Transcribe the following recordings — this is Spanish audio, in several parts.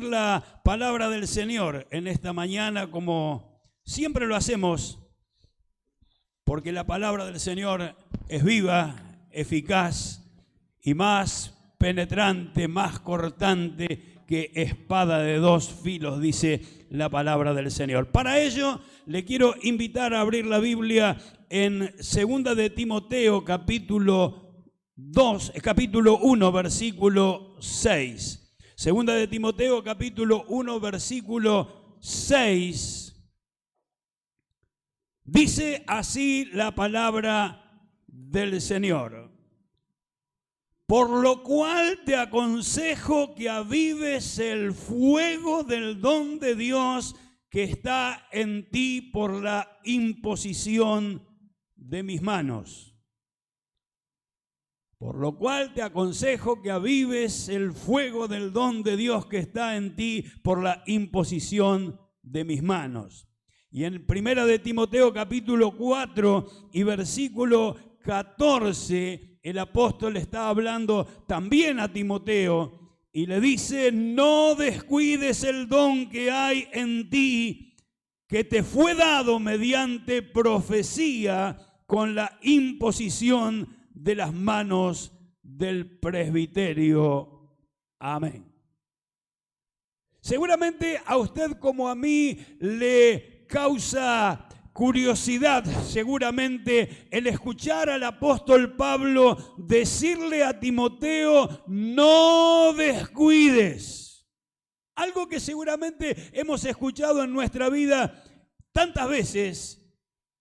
La palabra del Señor en esta mañana, como siempre lo hacemos, porque la palabra del Señor es viva, eficaz y más penetrante, más cortante que espada de dos filos, dice la palabra del Señor. Para ello, le quiero invitar a abrir la Biblia en 2 de Timoteo, capítulo 1, versículo 6. Segunda de Timoteo, capítulo 1, versículo 6. Dice así la palabra del Señor. Por lo cual te aconsejo que avives el fuego del don de Dios que está en ti por la imposición de mis manos. Por lo cual te aconsejo que avives el fuego del don de Dios que está en ti por la imposición de mis manos. Y en 1 de Timoteo capítulo 4 y versículo 14, el apóstol está hablando también a Timoteo y le dice: no descuides el don que hay en ti, que te fue dado mediante profecía con la imposición de las manos del presbiterio. Amén. Seguramente a usted como a mí le causa curiosidad, seguramente, el escuchar al apóstol Pablo decirle a Timoteo: no descuides. Algo que seguramente hemos escuchado en nuestra vida tantas veces.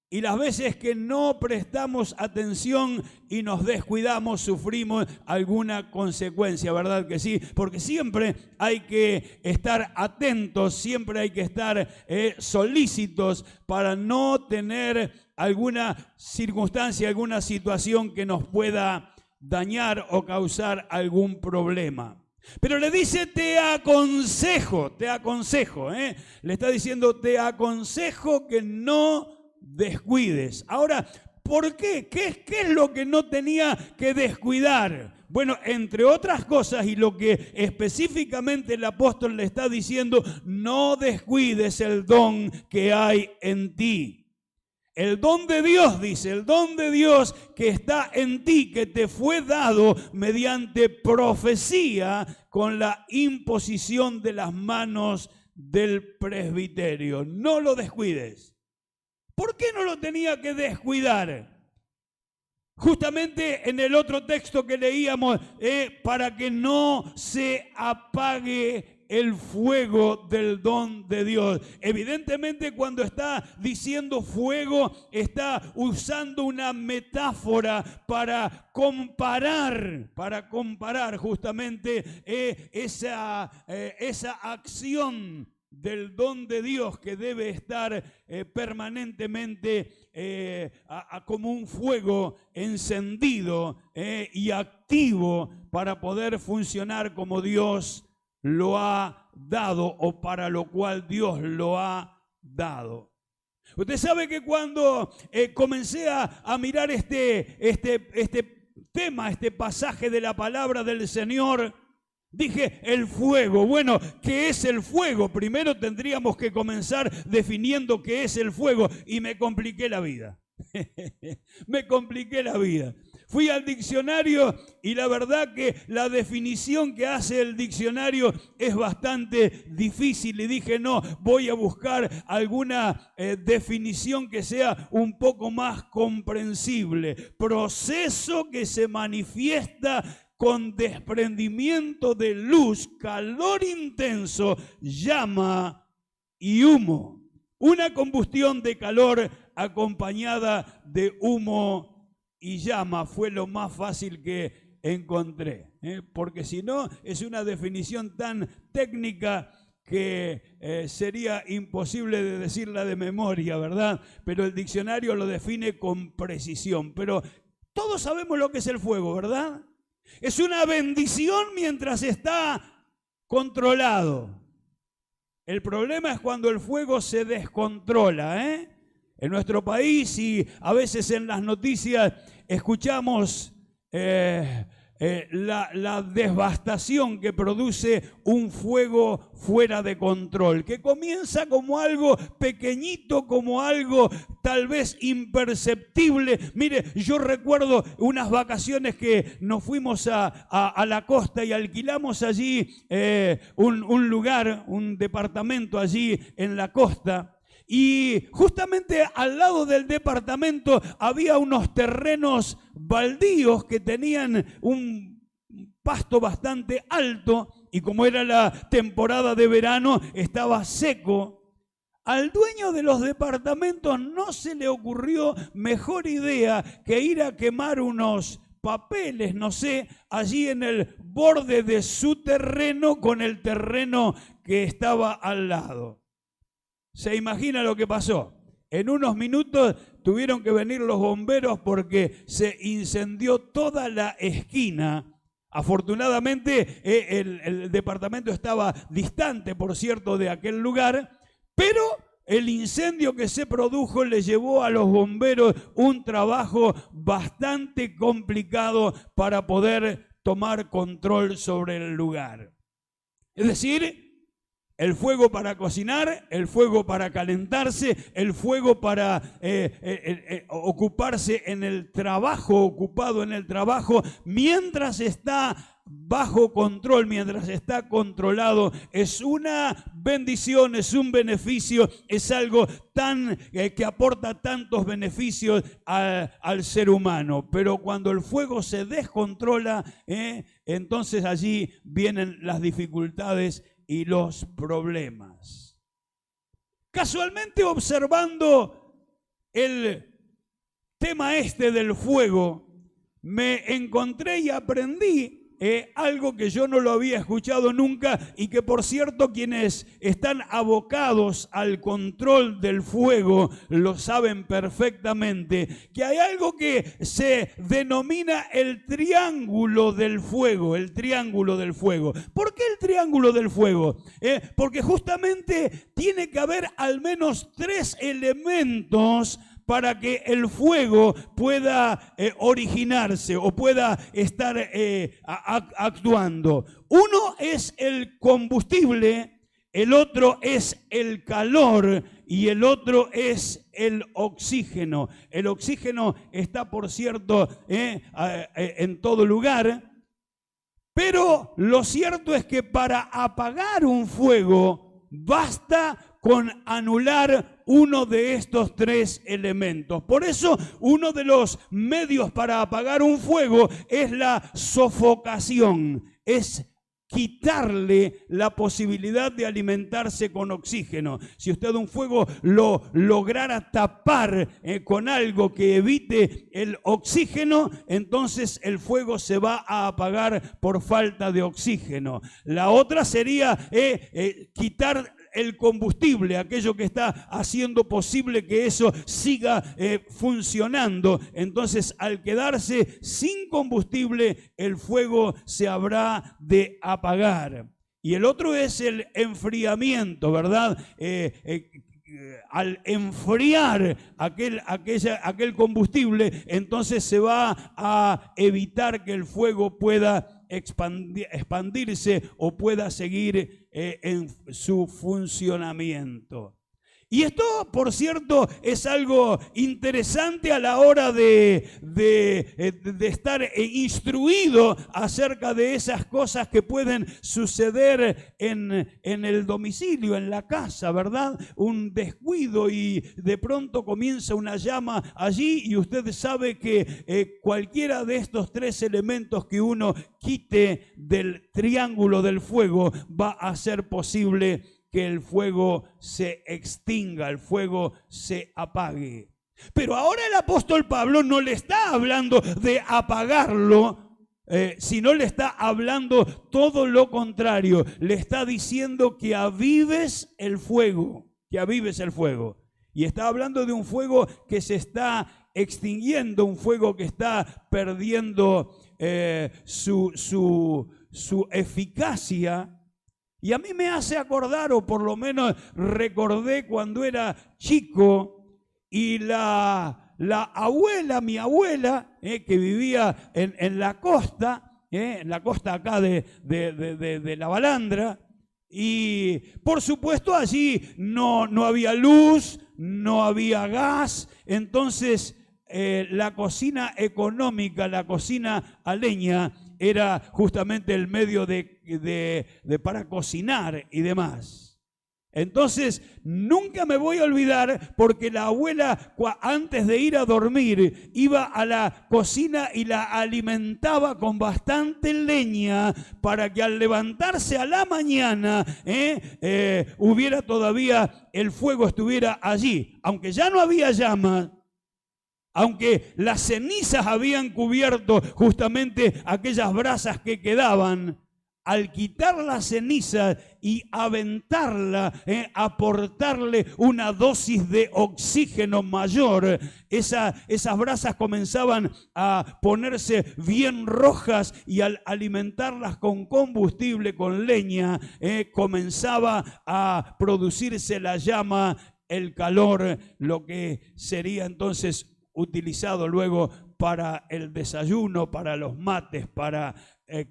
Y las veces que no prestamos atención y nos descuidamos, sufrimos alguna consecuencia, ¿verdad que sí? Porque siempre hay que estar atentos, siempre hay que estar solícitos para no tener alguna circunstancia, alguna situación que nos pueda dañar o causar algún problema. Pero le dice: te aconsejo, le está diciendo: te aconsejo que no descuides. Ahora, ¿por qué? ¿Qué es lo que no tenía que descuidar? Bueno, entre otras cosas, y lo que específicamente el apóstol le está diciendo: no descuides el don que hay en ti. El don de Dios, dice, el don de Dios que está en ti, que te fue dado mediante profecía con la imposición de las manos del presbiterio. No lo descuides. ¿Por qué no lo tenía que descuidar? Justamente en el otro texto que leíamos, para que no se apague el fuego del don de Dios. Evidentemente, cuando está diciendo fuego, está usando una metáfora para comparar justamente esa acción del don de Dios que debe estar permanentemente como un fuego encendido y activo para poder funcionar como Dios lo ha dado o para lo cual Dios lo ha dado. Usted sabe que cuando comencé a mirar este tema, este pasaje de la palabra del Señor, dije: el fuego. Bueno, ¿qué es el fuego? Primero tendríamos que comenzar definiendo qué es el fuego, y me compliqué la vida. Fui al diccionario y la verdad que la definición que hace el diccionario es bastante difícil, y dije: no, voy a buscar alguna definición que sea un poco más comprensible. Proceso que se manifiesta con desprendimiento de luz, calor intenso, llama y humo. Una combustión de calor acompañada de humo y llama fue lo más fácil que encontré, porque si no es una definición tan técnica que sería imposible de decirla de memoria, ¿verdad? Pero el diccionario lo define con precisión. Pero todos sabemos lo que es el fuego, ¿verdad? Es una bendición mientras está controlado. El problema es cuando el fuego se descontrola, En nuestro país, y a veces en las noticias escuchamos la devastación que produce un fuego fuera de control, que comienza como algo pequeñito, como algo tal vez imperceptible. Mire, yo recuerdo unas vacaciones que nos fuimos a la costa y alquilamos allí un lugar, un departamento allí en la costa. Y justamente al lado del departamento había unos terrenos baldíos que tenían un pasto bastante alto y como era la temporada de verano estaba seco. Al dueño de los departamentos no se le ocurrió mejor idea que ir a quemar unos papeles, no sé, allí en el borde de su terreno con el terreno que estaba al lado. ¿Se imagina lo que pasó? En unos minutos tuvieron que venir los bomberos porque se incendió toda la esquina. Afortunadamente el departamento estaba distante, por cierto, de aquel lugar, pero el incendio que se produjo le llevó a los bomberos un trabajo bastante complicado para poder tomar control sobre el lugar. Es decir, el fuego para cocinar, el fuego para calentarse, el fuego para ocuparse en el trabajo, ocupado en el trabajo, mientras está bajo control, mientras está controlado, es una bendición, es un beneficio, es algo tan que aporta tantos beneficios al ser humano. Pero cuando el fuego se descontrola, entonces allí vienen las dificultades y los problemas. Casualmente observando el tema del fuego, me encontré y aprendí algo que yo no lo había escuchado nunca y que por cierto quienes están abocados al control del fuego lo saben perfectamente, que hay algo que se denomina el triángulo del fuego, el triángulo del fuego. ¿Por qué el triángulo del fuego? Porque justamente tiene que haber al menos 3 elementos para que el fuego pueda originarse o pueda estar actuando. Uno es el combustible, el otro es el calor y el otro es el oxígeno. El oxígeno está, por cierto, en todo lugar, pero lo cierto es que para apagar un fuego basta con anular uno de estos 3 elementos. Por eso, uno de los medios para apagar un fuego es la sofocación, es quitarle la posibilidad de alimentarse con oxígeno. Si usted un fuego lo lograra tapar con algo que evite el oxígeno, entonces el fuego se va a apagar por falta de oxígeno. La otra sería quitar el combustible, aquello que está haciendo posible que eso siga funcionando. Entonces, al quedarse sin combustible, el fuego se habrá de apagar. Y el otro es el enfriamiento, ¿verdad? Al enfriar aquel combustible, entonces se va a evitar que el fuego pueda expandirse o pueda seguir en su funcionamiento. Y esto, por cierto, es algo interesante a la hora de estar instruido acerca de esas cosas que pueden suceder en el domicilio, en la casa, ¿verdad? Un descuido y de pronto comienza una llama allí y usted sabe que cualquiera de estos 3 elementos que uno quite del triángulo del fuego va a hacer posible que el fuego se extinga, el fuego se apague. Pero ahora el apóstol Pablo no le está hablando de apagarlo, sino le está hablando todo lo contrario. Le está diciendo que avives el fuego, que avives el fuego. Y está hablando de un fuego que se está extinguiendo, un fuego que está perdiendo su eficacia. Y a mí me hace acordar, o por lo menos recordé cuando era chico, y mi abuela, que vivía en la costa, en la costa acá de la Balandra. Y por supuesto allí no había luz, no había gas, entonces la cocina económica, la cocina a leña, era justamente el medio para cocinar y demás. Entonces, nunca me voy a olvidar porque la abuela, antes de ir a dormir, iba a la cocina y la alimentaba con bastante leña para que al levantarse a la mañana hubiera todavía, el fuego estuviera allí. Aunque ya no había llamas, aunque las cenizas habían cubierto justamente aquellas brasas que quedaban, al quitar la ceniza y aventarla, aportarle una dosis de oxígeno mayor, esas brasas comenzaban a ponerse bien rojas y al alimentarlas con combustible, con leña, comenzaba a producirse la llama, el calor, lo que sería entonces utilizado luego para el desayuno, para los mates, para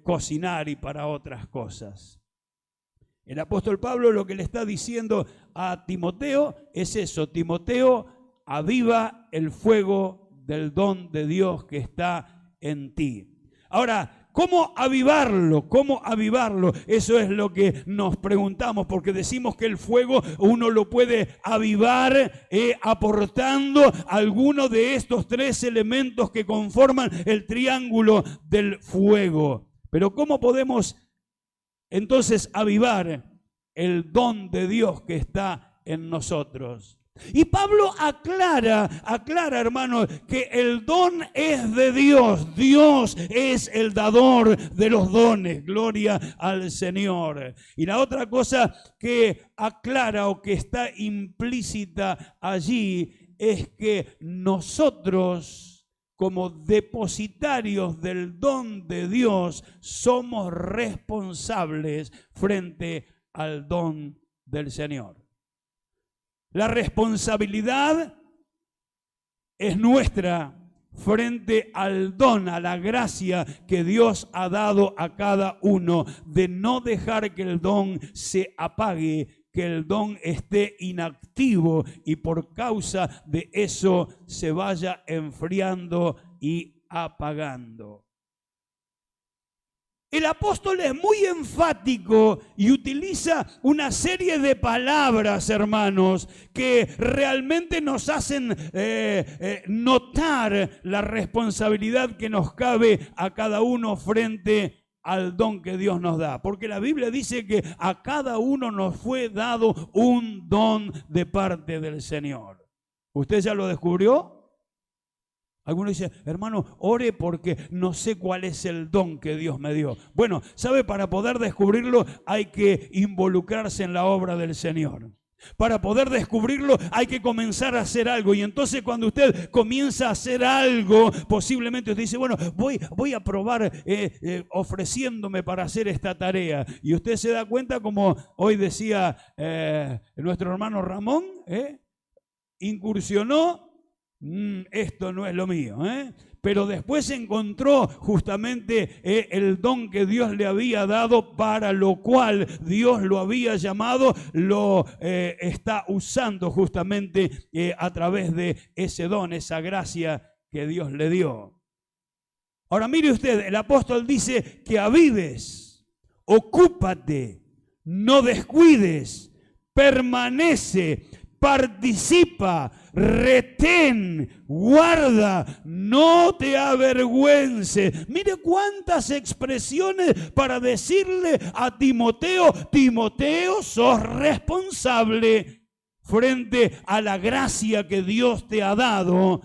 cocinar y para otras cosas. El apóstol Pablo lo que le está diciendo a Timoteo es eso: Timoteo, aviva el fuego del don de Dios que está en ti. Ahora, ¿cómo avivarlo? ¿Cómo avivarlo? Eso es lo que nos preguntamos, porque decimos que el fuego uno lo puede avivar aportando alguno de estos tres elementos que conforman el triángulo del fuego. Pero ¿cómo podemos entonces avivar el don de Dios que está en nosotros? Y Pablo aclara, hermanos, que el don es de Dios. Dios es el dador de los dones. Gloria al Señor. Y la otra cosa que aclara o que está implícita allí es que nosotros, como depositarios del don de Dios, somos responsables frente al don del Señor. La responsabilidad es nuestra frente al don, a la gracia que Dios ha dado a cada uno, de no dejar que el don se apague, que el don esté inactivo y por causa de eso se vaya enfriando y apagando. El apóstol es muy enfático y utiliza una serie de palabras, hermanos, que realmente nos hacen notar la responsabilidad que nos cabe a cada uno frente al don que Dios nos da. Porque la Biblia dice que a cada uno nos fue dado un don de parte del Señor. ¿Usted ya lo descubrió? Algunos dicen, hermano, ore porque no sé cuál es el don que Dios me dio. Bueno, ¿sabe? Para poder descubrirlo hay que involucrarse en la obra del Señor. Para poder descubrirlo hay que comenzar a hacer algo. Y entonces cuando usted comienza a hacer algo, posiblemente usted dice, bueno, voy a probar ofreciéndome para hacer esta tarea. Y usted se da cuenta, como hoy decía nuestro hermano Ramón, incursionó. Esto no es lo mío, pero después encontró justamente el don que Dios le había dado, para lo cual Dios lo había llamado, lo está usando justamente a través de ese don, esa gracia que Dios le dio. Ahora mire usted, el apóstol dice que avives, ocúpate, no descuides, permanece, participa, retén, guarda, no te avergüences. Mire cuántas expresiones para decirle a Timoteo, Timoteo, sos responsable frente a la gracia que Dios te ha dado.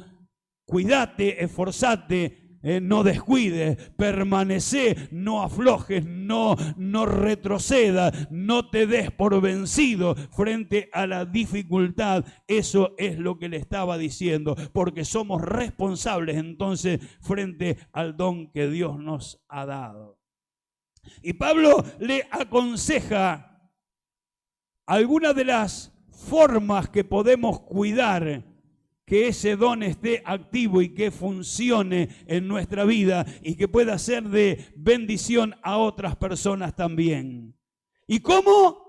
Cuídate, esforzate, no descuides, permanece, no aflojes, no retrocedas, no te des por vencido frente a la dificultad. Eso es lo que le estaba diciendo, porque somos responsables entonces frente al don que Dios nos ha dado. Y Pablo le aconseja algunas de las formas que podemos cuidar que ese don esté activo y que funcione en nuestra vida y que pueda ser de bendición a otras personas también. ¿Y cómo?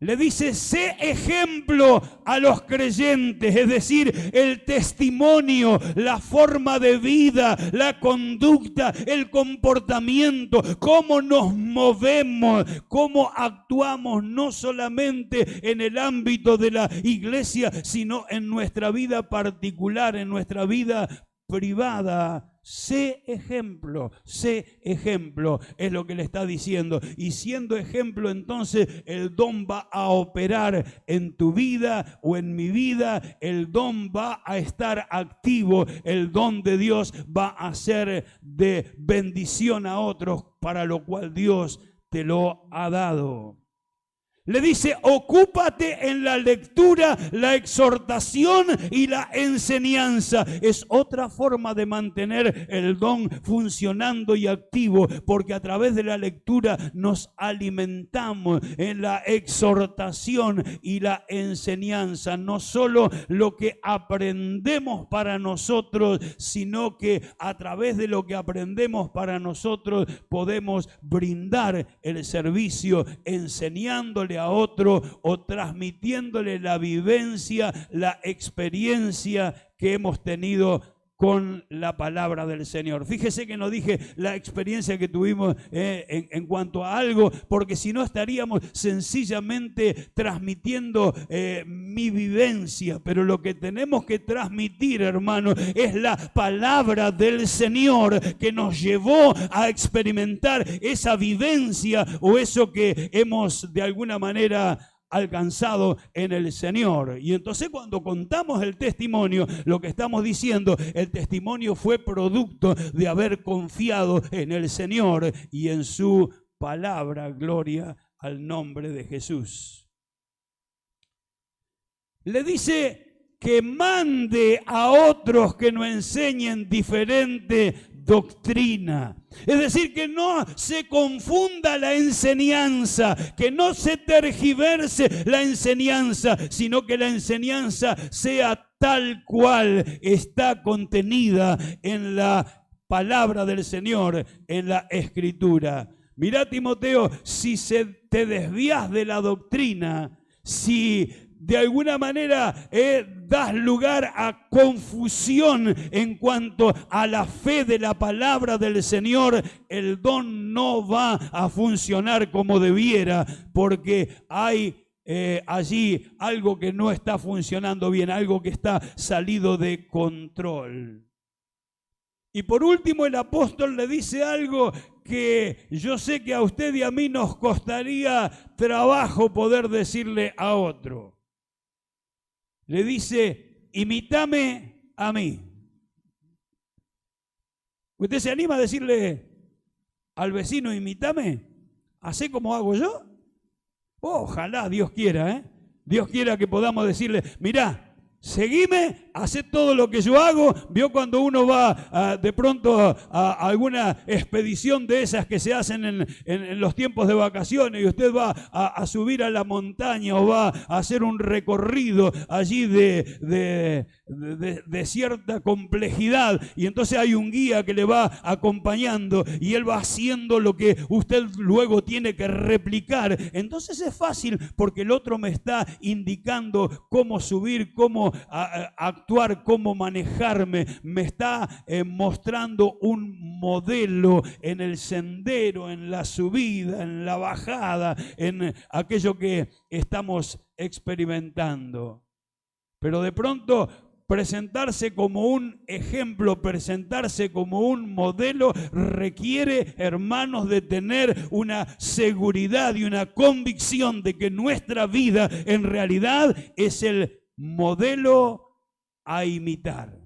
Le dice, sé ejemplo a los creyentes, es decir, el testimonio, la forma de vida, la conducta, el comportamiento, cómo nos movemos, cómo actuamos, no solamente en el ámbito de la iglesia, sino en nuestra vida particular, en nuestra vida privada. Sé ejemplo, es lo que le está diciendo. Y siendo ejemplo, entonces el don va a operar en tu vida o en mi vida. El don va a estar activo. El don de Dios va a ser de bendición a otros, para lo cual Dios te lo ha dado. Le dice, ocúpate en la lectura, la exhortación y la enseñanza. Es otra forma de mantener el don funcionando y activo, porque a través de la lectura nos alimentamos. En la exhortación y la enseñanza, no solo lo que aprendemos para nosotros, sino que a través de lo que aprendemos para nosotros podemos brindar el servicio enseñándole a otro o transmitiéndole la vivencia, la experiencia que hemos tenido con la palabra del Señor. Fíjese que no dije la experiencia que tuvimos en cuanto a algo, porque si no estaríamos sencillamente transmitiendo mi vivencia. Pero lo que tenemos que transmitir, hermano, es la palabra del Señor que nos llevó a experimentar esa vivencia o eso que hemos de alguna manera alcanzado en el Señor. Y entonces cuando contamos el testimonio, lo que estamos diciendo, el testimonio fue producto de haber confiado en el Señor y en su palabra. Gloria al nombre de Jesús. Le dice que mande a otros que nos enseñen diferente doctrina. Es decir, que no se confunda la enseñanza, que no se tergiverse la enseñanza, sino que la enseñanza sea tal cual está contenida en la palabra del Señor, en la Escritura. Mirá, Timoteo, si te desvías de la doctrina, si de alguna manera das lugar a confusión en cuanto a la fe de la palabra del Señor, el don no va a funcionar como debiera, porque hay allí algo que no está funcionando bien, algo que está salido de control. Y por último, el apóstol le dice algo que yo sé que a usted y a mí nos costaría trabajo poder decirle a otro. Le dice, imítame a mí. ¿Usted se anima a decirle al vecino, imítame? ¿Hacé como hago yo? Ojalá Dios quiera, Dios quiera que podamos decirle, mirá, seguime, hacé todo lo que yo hago. Vio cuando uno va de pronto a alguna expedición de esas que se hacen en los tiempos de vacaciones y usted va a subir a la montaña o va a hacer un recorrido allí de cierta complejidad, y entonces hay un guía que le va acompañando y él va haciendo lo que usted luego tiene que replicar. Entonces es fácil porque el otro me está indicando cómo subir, cómo actuar, cómo manejarme, me está mostrando un modelo en el sendero, en la subida, en la bajada, en aquello que estamos experimentando. Pero de pronto presentarse como un ejemplo, presentarse como un modelo requiere, hermanos, de tener una seguridad y una convicción de que nuestra vida en realidad es el modelo a imitar.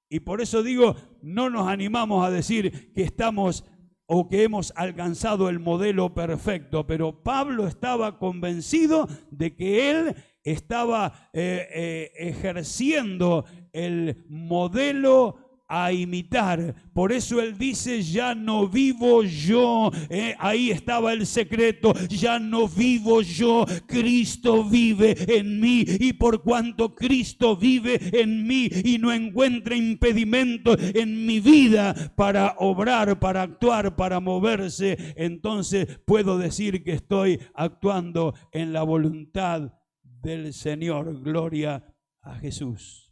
Y por eso digo, no nos animamos a decir que estamos o que hemos alcanzado el modelo perfecto, pero Pablo estaba convencido de que él estaba ejerciendo el modelo a imitar. Por eso Él dice, ya no vivo yo. Ahí estaba el secreto. Ya no vivo yo, Cristo vive en mí. Y por cuanto Cristo vive en mí y no encuentra impedimento en mi vida para obrar, para actuar, para moverse, entonces puedo decir que estoy actuando en la voluntad del Señor. Gloria a Jesús.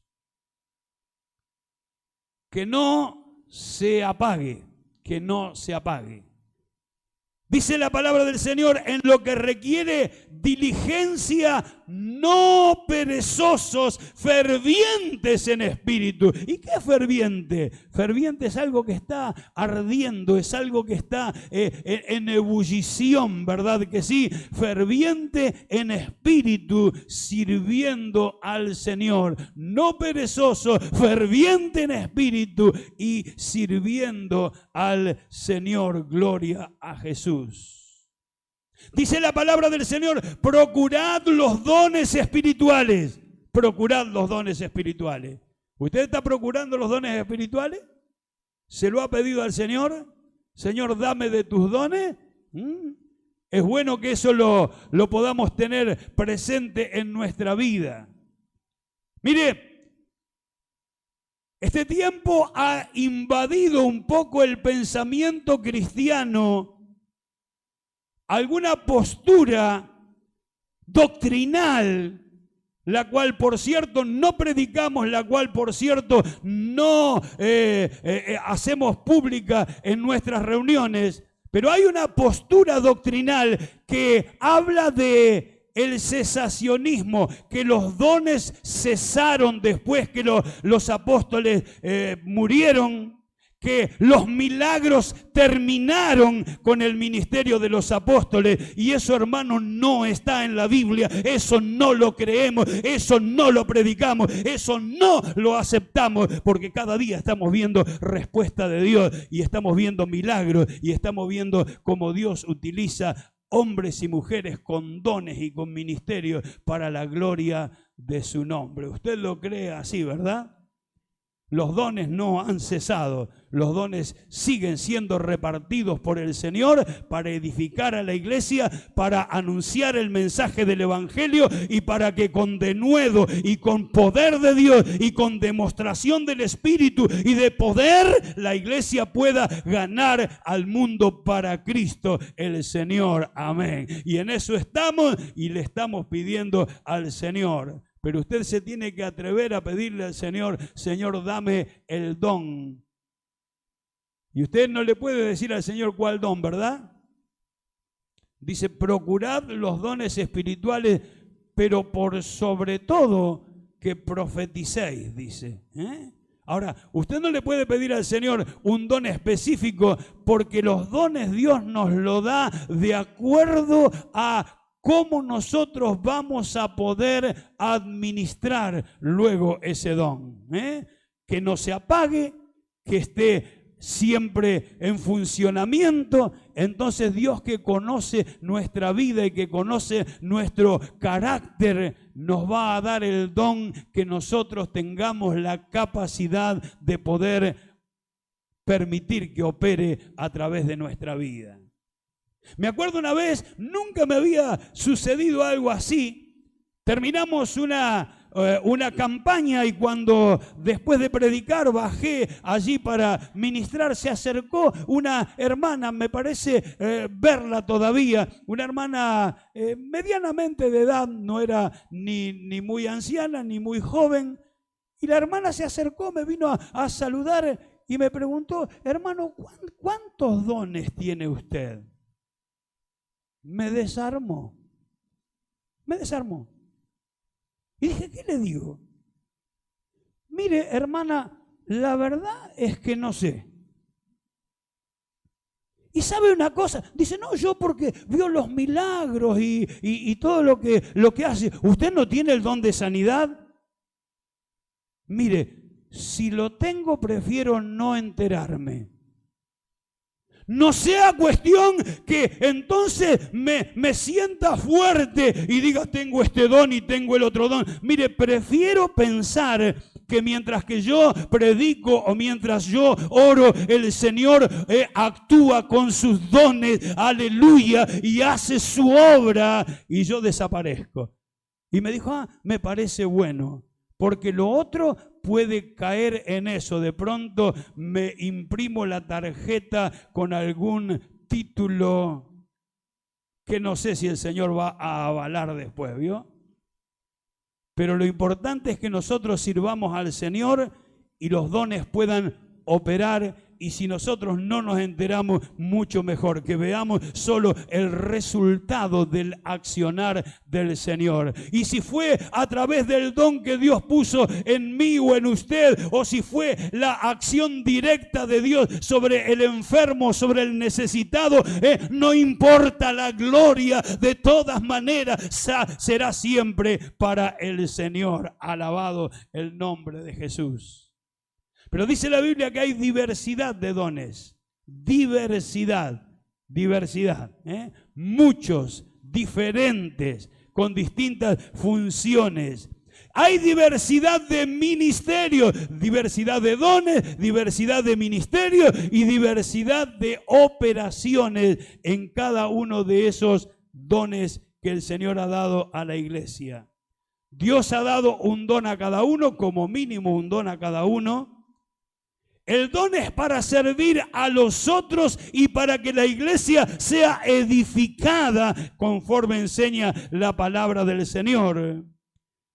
Que no se apague, que no se apague. Dice la palabra del Señor, en lo que requiere diligencia, no perezosos, fervientes en espíritu. ¿Y qué es ferviente? Ferviente es algo que está ardiendo, es algo que está en ebullición, ¿verdad que sí? Ferviente en espíritu, sirviendo al Señor. No perezoso, ferviente en espíritu y sirviendo al Señor. Gloria a Jesús. Dice la palabra del Señor, procurad los dones espirituales. Procurad los dones espirituales. ¿Usted está procurando los dones espirituales? ¿Se lo ha pedido al Señor? Señor, dame de tus dones. Es bueno que eso lo podamos tener presente en nuestra vida. Mire, este tiempo ha invadido un poco el pensamiento cristiano. Alguna postura doctrinal, la cual por cierto no predicamos, la cual por cierto no hacemos pública en nuestras reuniones, pero hay una postura doctrinal que habla de el cesacionismo, que los dones cesaron después que los apóstoles murieron, que los milagros terminaron con el ministerio de los apóstoles, y eso, hermano, no está en la Biblia. Eso no lo creemos, eso no lo predicamos, eso no lo aceptamos, porque cada día estamos viendo respuesta de Dios y estamos viendo milagros y estamos viendo cómo Dios utiliza hombres y mujeres con dones y con ministerios para la gloria de su nombre. Usted lo cree así, ¿verdad? Los dones no han cesado, los dones siguen siendo repartidos por el Señor para edificar a la iglesia, para anunciar el mensaje del Evangelio y para que con denuedo y con poder de Dios y con demostración del Espíritu y de poder, la iglesia pueda ganar al mundo para Cristo el Señor. Amén. Y en eso estamos y le estamos pidiendo al Señor. Pero usted se tiene que atrever a pedirle al Señor, Señor, dame el don. Y usted no le puede decir al Señor cuál don, ¿verdad? Dice, procurad los dones espirituales, pero por sobre todo que profeticéis, dice. Ahora, usted no le puede pedir al Señor un don específico, porque los dones Dios nos lo da de acuerdo a cómo nosotros vamos a poder administrar luego ese don. Que no se apague, que esté siempre en funcionamiento. Entonces Dios, que conoce nuestra vida y que conoce nuestro carácter, nos va a dar el don que nosotros tengamos la capacidad de poder permitir que opere a través de nuestra vida. Me acuerdo una vez, nunca me había sucedido algo así. Terminamos una campaña y cuando después de predicar bajé allí para ministrar, se acercó una hermana, me parece verla todavía, una hermana medianamente de edad, no era ni muy anciana ni muy joven, y la hermana se acercó, me vino a saludar y me preguntó, hermano, ¿cuántos dones tiene usted? Me desarmó. Y dije, ¿qué le digo? Mire, hermana, la verdad es que no sé. Y sabe una cosa, dice, no, yo porque vio los milagros y todo lo que hace. ¿Usted no tiene el don de sanidad? Mire, si lo tengo, prefiero no enterarme. No sea cuestión que entonces me sienta fuerte y diga, tengo este don y tengo el otro don. Mire, prefiero pensar que mientras que yo predico o mientras yo oro, el Señor actúa con sus dones, aleluya, y hace su obra y yo desaparezco. Y me dijo, me parece bueno, porque lo otro puede caer en eso. De pronto me imprimo la tarjeta con algún título que no sé si el Señor va a avalar después, ¿vio? Pero lo importante es que nosotros sirvamos al Señor y los dones puedan operar. Y si nosotros no nos enteramos, mucho mejor, que veamos solo el resultado del accionar del Señor. Y si fue a través del don que Dios puso en mí o en usted, o si fue la acción directa de Dios sobre el enfermo, sobre el necesitado, no importa la gloria, de todas maneras será siempre para el Señor. Alabado el nombre de Jesús. Pero dice la Biblia que hay diversidad de dones. Diversidad. Muchos, diferentes, con distintas funciones. Hay diversidad de ministerios, diversidad de dones, diversidad de ministerios y diversidad de operaciones en cada uno de esos dones que el Señor ha dado a la iglesia. Dios ha dado un don a cada uno, como mínimo un don a cada uno. El don es para servir a los otros y para que la iglesia sea edificada conforme enseña la palabra del Señor.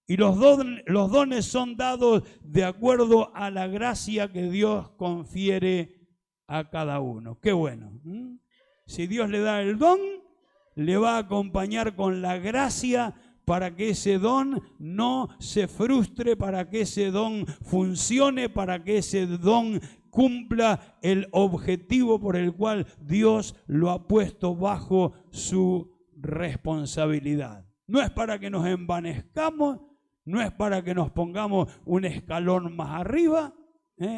Y los dones son dados de acuerdo a la gracia que Dios confiere a cada uno. Qué bueno. Si Dios le da el don, le va a acompañar con la gracia para que ese don no se frustre, para que ese don funcione, para que ese don cumpla el objetivo por el cual Dios lo ha puesto bajo su responsabilidad. No es para que nos envanezcamos, no es para que nos pongamos un escalón más arriba,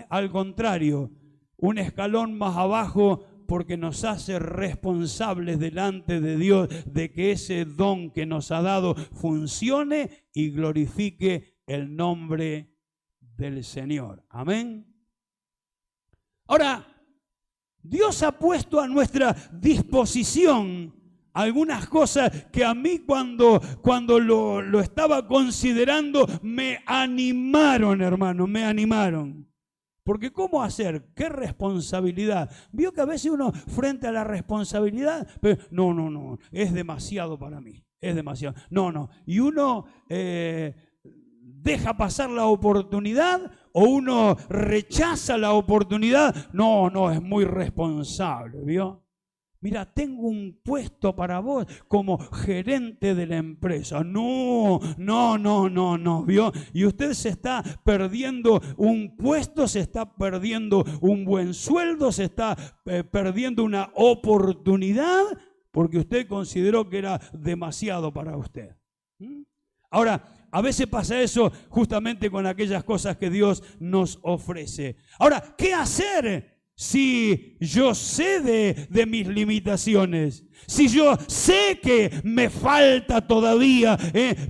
al contrario, un escalón más abajo, porque nos hace responsables delante de Dios de que ese don que nos ha dado funcione y glorifique el nombre del Señor. Amén. Ahora, Dios ha puesto a nuestra disposición algunas cosas que a mí cuando lo estaba considerando me animaron, hermano, me animaron. Porque ¿cómo hacer? ¿Qué responsabilidad? Vio que a veces uno frente a la responsabilidad, pero no, es demasiado para mí, es demasiado. No, y uno deja pasar la oportunidad o uno rechaza la oportunidad. No, es muy responsable, ¿vio? Mira, tengo un puesto para vos como gerente de la empresa. No, ¿vio? Y usted se está perdiendo un puesto, se está perdiendo un buen sueldo, se está perdiendo una oportunidad porque usted consideró que era demasiado para usted. Ahora, a veces pasa eso justamente con aquellas cosas que Dios nos ofrece. Ahora, ¿qué hacer si yo sé de mis limitaciones? Si yo sé que me falta todavía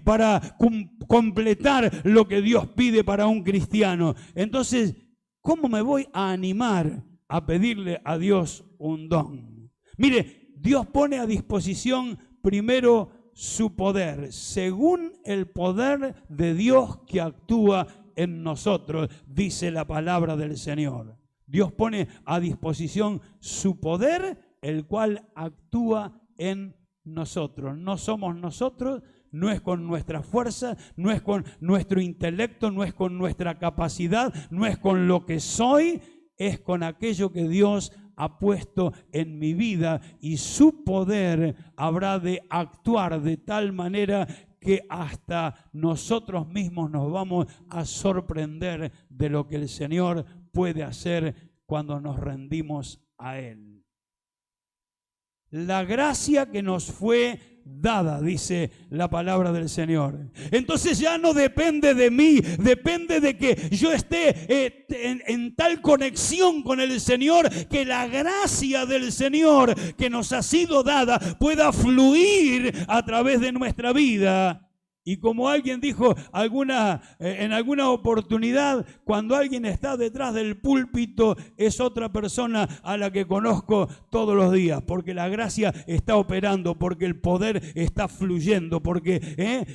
para completar lo que Dios pide para un cristiano. Entonces, ¿cómo me voy a animar a pedirle a Dios un don? Mire, Dios pone a disposición primero su poder, según el poder de Dios que actúa en nosotros, dice la palabra del Señor. Dios pone a disposición su poder, el cual actúa en nosotros. No somos nosotros, no es con nuestra fuerza, no es con nuestro intelecto, no es con nuestra capacidad, no es con lo que soy, es con aquello que Dios ha puesto en mi vida, y su poder habrá de actuar de tal manera que hasta nosotros mismos nos vamos a sorprender de lo que el Señor puede hacer cuando nos rendimos a Él. La gracia que nos fue dada, dice la palabra del Señor. Entonces ya no depende de mí, depende de que yo esté en tal conexión con el Señor, que la gracia del Señor que nos ha sido dada pueda fluir a través de nuestra vida Y como alguien dijo en alguna oportunidad, cuando alguien está detrás del púlpito es otra persona a la que conozco todos los días, porque la gracia está operando, porque el poder está fluyendo,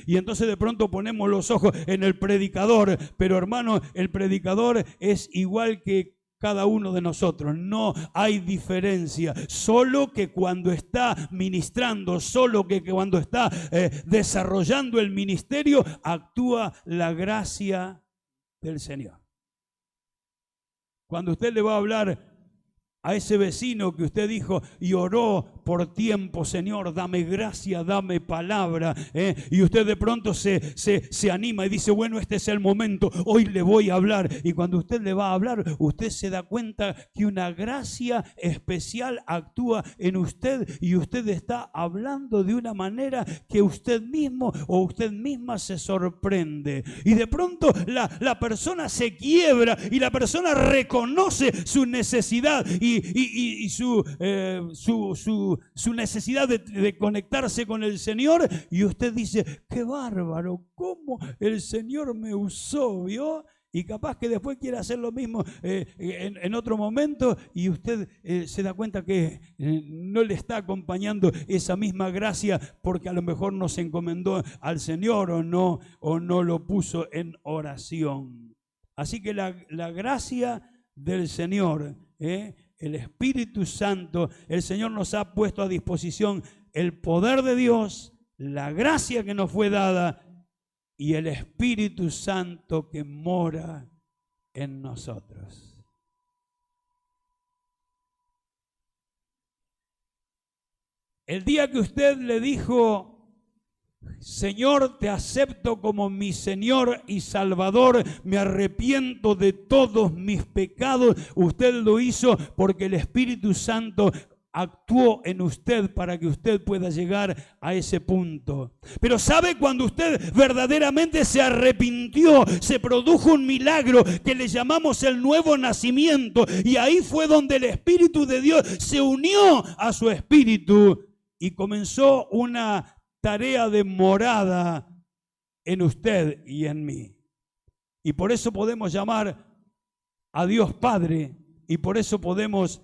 y entonces de pronto ponemos los ojos en el predicador, pero hermano, el predicador es igual que cada uno de nosotros, no hay diferencia, solo que cuando está ministrando, solo que cuando está desarrollando el ministerio, actúa la gracia del Señor. Cuando usted le va a hablar a ese vecino que usted dijo y oró por tiempo, Señor, dame gracia, dame palabra, y usted de pronto se anima y dice, bueno, este es el momento, hoy le voy a hablar. Y cuando usted le va a hablar, usted se da cuenta que una gracia especial actúa en usted y usted está hablando de una manera que usted mismo o usted misma se sorprende. Y de pronto la persona se quiebra y la persona reconoce su necesidad y su necesidad de conectarse con el Señor, y usted dice, qué bárbaro, cómo el Señor me usó, ¿vio? Y capaz que después quiere hacer lo mismo en otro momento, y usted se da cuenta que no le está acompañando esa misma gracia porque a lo mejor no se encomendó al Señor o no lo puso en oración. Así que la gracia del Señor, el Espíritu Santo, el Señor nos ha puesto a disposición el poder de Dios, la gracia que nos fue dada y el Espíritu Santo que mora en nosotros. El día que usted le dijo, Señor, te acepto como mi Señor y Salvador, me arrepiento de todos mis pecados, usted lo hizo porque el Espíritu Santo actuó en usted para que usted pueda llegar a ese punto. Pero ¿sabe? Cuando usted verdaderamente se arrepintió, se produjo un milagro que le llamamos el nuevo nacimiento, y ahí fue donde el Espíritu de Dios se unió a su espíritu y comenzó una tarea de morada en usted y en mí. Y por eso podemos llamar a Dios Padre, y por eso podemos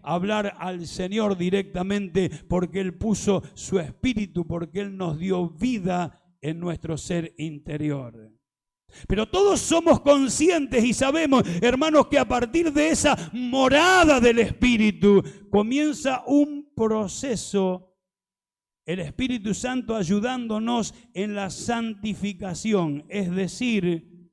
hablar al Señor directamente, porque Él puso su espíritu, porque Él nos dio vida en nuestro ser interior. Pero todos somos conscientes y sabemos, hermanos, que a partir de esa morada del Espíritu comienza un proceso, el Espíritu Santo ayudándonos en la santificación, es decir,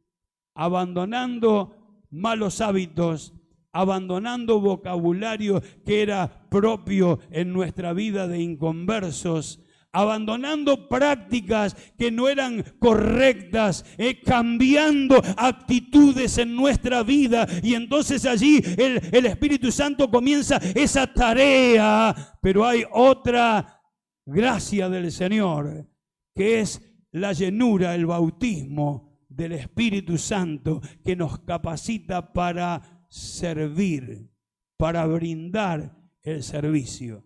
abandonando malos hábitos, abandonando vocabulario que era propio en nuestra vida de inconversos, abandonando prácticas que no eran correctas, cambiando actitudes en nuestra vida. Y entonces allí el Espíritu Santo comienza esa tarea. Pero hay otra gracia del Señor, que es la llenura, el bautismo del Espíritu Santo, que nos capacita para servir, para brindar el servicio.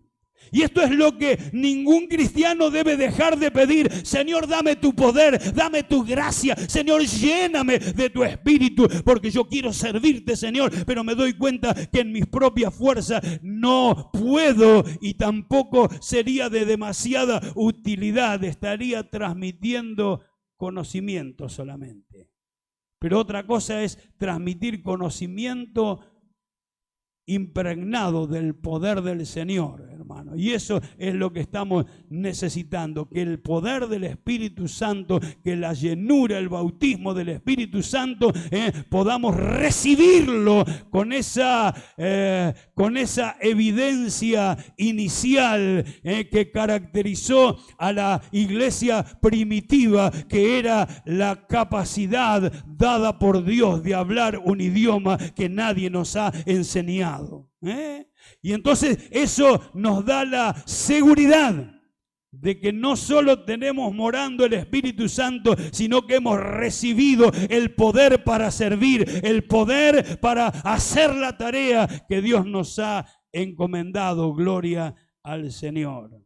Y esto es lo que ningún cristiano debe dejar de pedir. Señor, dame tu poder, dame tu gracia. Señor, lléname de tu espíritu, porque yo quiero servirte, Señor, pero me doy cuenta que en mis propias fuerzas no puedo, y tampoco sería de demasiada utilidad. Estaría transmitiendo conocimiento solamente. Pero otra cosa es transmitir conocimiento impregnado del poder del Señor, hermano. Y eso es lo que estamos necesitando, que el poder del Espíritu Santo, que la llenura, el bautismo del Espíritu Santo, podamos recibirlo con esa evidencia inicial que caracterizó a la iglesia primitiva, que era la capacidad dada por Dios de hablar un idioma que nadie nos ha enseñado. Y entonces eso nos da la seguridad de que no solo tenemos morando el Espíritu Santo, sino que hemos recibido el poder para servir, el poder para hacer la tarea que Dios nos ha encomendado. Gloria al Señor.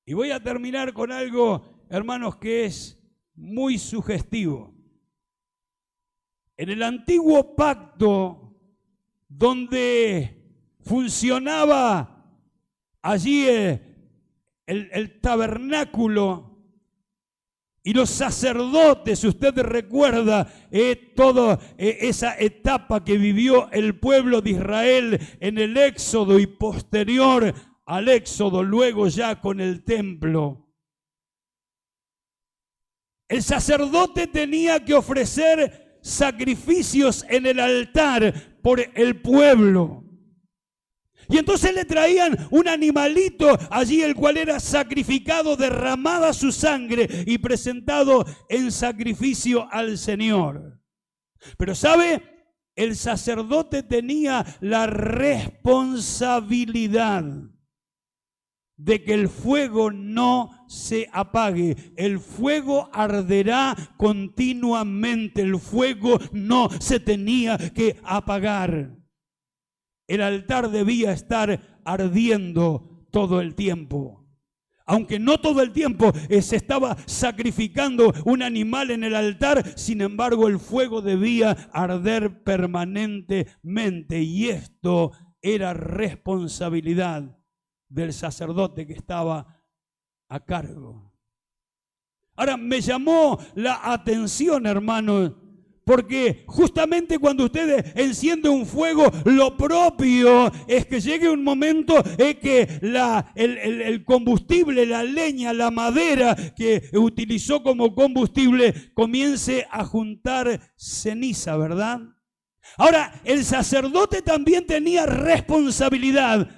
Y voy a terminar con algo hermanos, que es muy sugestivo. En el antiguo pacto, donde funcionaba allí el tabernáculo y los sacerdotes, usted recuerda toda esa etapa que vivió el pueblo de Israel en el Éxodo y posterior al Éxodo, luego ya con el templo. El sacerdote tenía que ofrecer sacrificios en el altar por el pueblo. Y entonces le traían un animalito allí, el cual era sacrificado, derramada su sangre y presentado en sacrificio al Señor. Pero ¿sabe? El sacerdote tenía la responsabilidad de que el fuego no se apague. El fuego arderá continuamente. El fuego no se tenía que apagar. El altar debía estar ardiendo todo el tiempo. Aunque no todo el tiempo se estaba sacrificando un animal en el altar, sin embargo el fuego debía arder permanentemente. Y esto era responsabilidad del sacerdote que estaba a cargo. Ahora, me llamó la atención, hermano, porque justamente cuando usted enciende un fuego, lo propio es que llegue un momento en que el combustible, la leña, la madera que utilizó como combustible comience a juntar ceniza, ¿verdad? Ahora, el sacerdote también tenía responsabilidad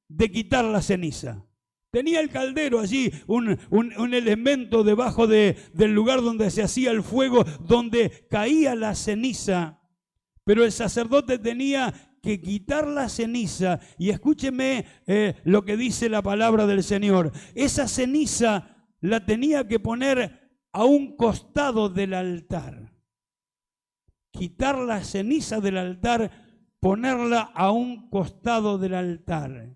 de quitar la ceniza. Tenía el caldero allí, un elemento debajo del lugar donde se hacía el fuego, donde caía la ceniza. Pero el sacerdote tenía que quitar la ceniza. Y escúcheme lo que dice la palabra del Señor. Esa ceniza la tenía que poner a un costado del altar. Quitar la ceniza del altar, ponerla a un costado del altar.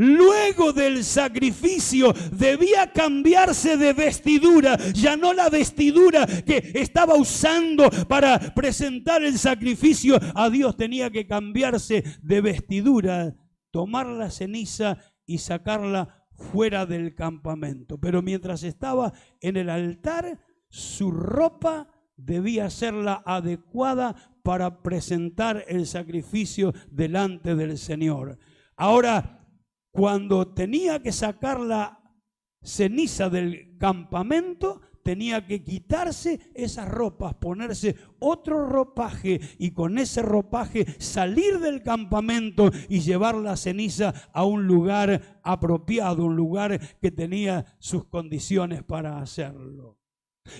Luego del sacrificio debía cambiarse de vestidura, ya no la vestidura que estaba usando para presentar el sacrificio a Dios, tenía que cambiarse de vestidura, tomar la ceniza y sacarla fuera del campamento. Pero mientras estaba en el altar, su ropa debía ser la adecuada para presentar el sacrificio delante del Señor. Ahora, cuando tenía que sacar la ceniza del campamento, tenía que quitarse esas ropas, ponerse otro ropaje y con ese ropaje salir del campamento y llevar la ceniza a un lugar apropiado, un lugar que tenía sus condiciones para hacerlo.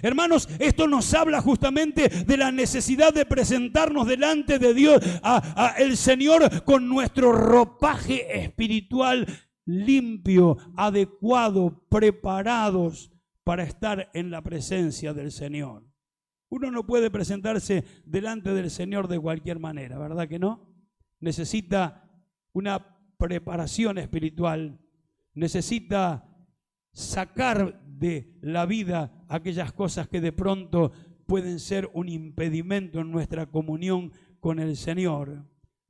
Hermanos, esto nos habla justamente de la necesidad de presentarnos delante de Dios, a el Señor, con nuestro ropaje espiritual limpio, adecuado, preparados para estar en la presencia del Señor. Uno no puede presentarse delante del Señor de cualquier manera, ¿verdad que no? Necesita una preparación espiritual, necesita sacar de la vida aquellas cosas que de pronto pueden ser un impedimento en nuestra comunión con el Señor.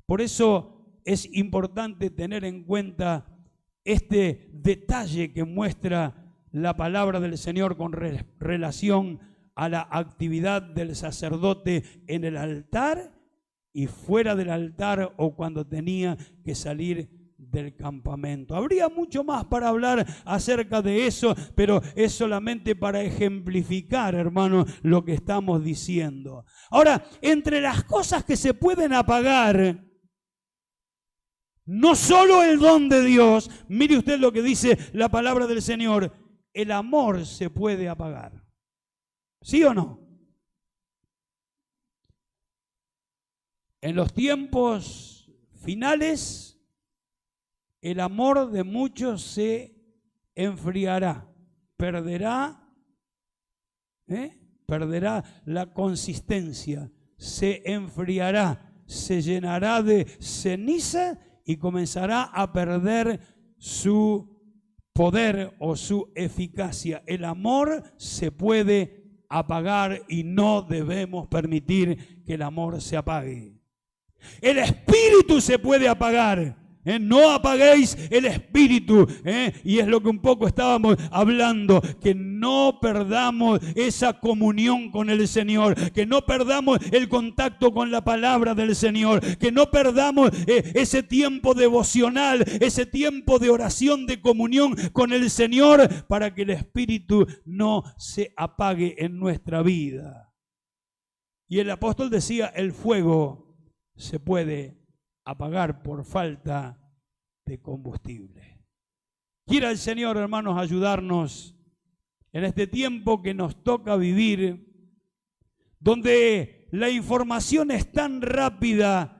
Por eso es importante tener en cuenta este detalle que muestra la palabra del Señor con relación a la actividad del sacerdote en el altar y fuera del altar, o cuando tenía que salir del campamento. Habría mucho más para hablar acerca de eso, pero es solamente para ejemplificar, hermano, lo que estamos diciendo. Ahora, entre las cosas que se pueden apagar, no solo el don de Dios, mire usted lo que dice la palabra del Señor, el amor se puede apagar. ¿Sí o no? En los tiempos finales, el amor de muchos se enfriará, perderá la consistencia, se enfriará, se llenará de ceniza y comenzará a perder su poder o su eficacia. El amor se puede apagar y no debemos permitir que el amor se apague. El espíritu se puede apagar. No apaguéis el espíritu. Y es lo que un poco estábamos hablando, que no perdamos esa comunión con el Señor, que no perdamos el contacto con la palabra del Señor, que no perdamos ese tiempo devocional, ese tiempo de oración, de comunión con el Señor, para que el espíritu no se apague en nuestra vida. Y el apóstol decía, el fuego se puede apagar por falta de combustible. Quiera el Señor, hermanos, ayudarnos en este tiempo que nos toca vivir, donde la información es tan rápida,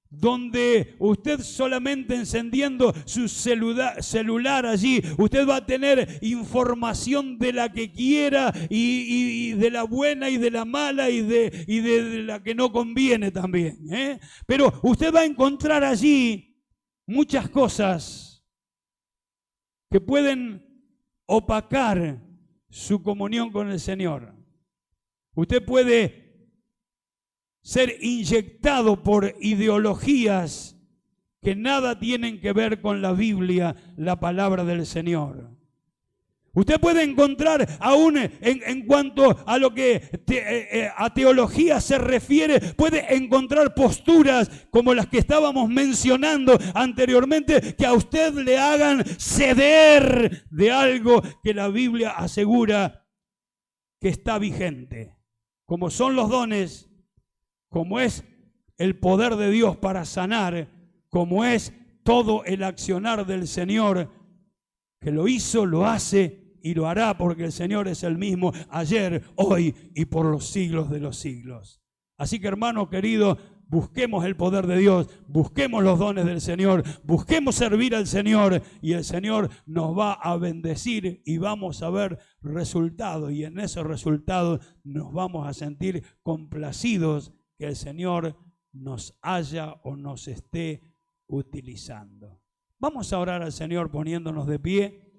donde usted solamente encendiendo su celular allí, usted va a tener información de la que quiera y de la buena y de la mala y de la que no conviene también. Pero usted va a encontrar allí muchas cosas que pueden opacar su comunión con el Señor. Usted puede ser inyectado por ideologías que nada tienen que ver con la Biblia, la palabra del Señor. Usted puede encontrar, aún en cuanto a lo que a teología se refiere, puede encontrar posturas como las que estábamos mencionando anteriormente, que a usted le hagan ceder de algo que la Biblia asegura que está vigente, como son los dones, como es el poder de Dios para sanar, como es todo el accionar del Señor, que lo hizo, lo hace y lo hará, porque el Señor es el mismo ayer, hoy y por los siglos de los siglos. Así que, hermano querido, busquemos el poder de Dios, busquemos los dones del Señor, busquemos servir al Señor, y el Señor nos va a bendecir y vamos a ver resultados, y en esos resultados nos vamos a sentir complacidos que el Señor nos haya o nos esté utilizando. Vamos a orar al Señor poniéndonos de pie.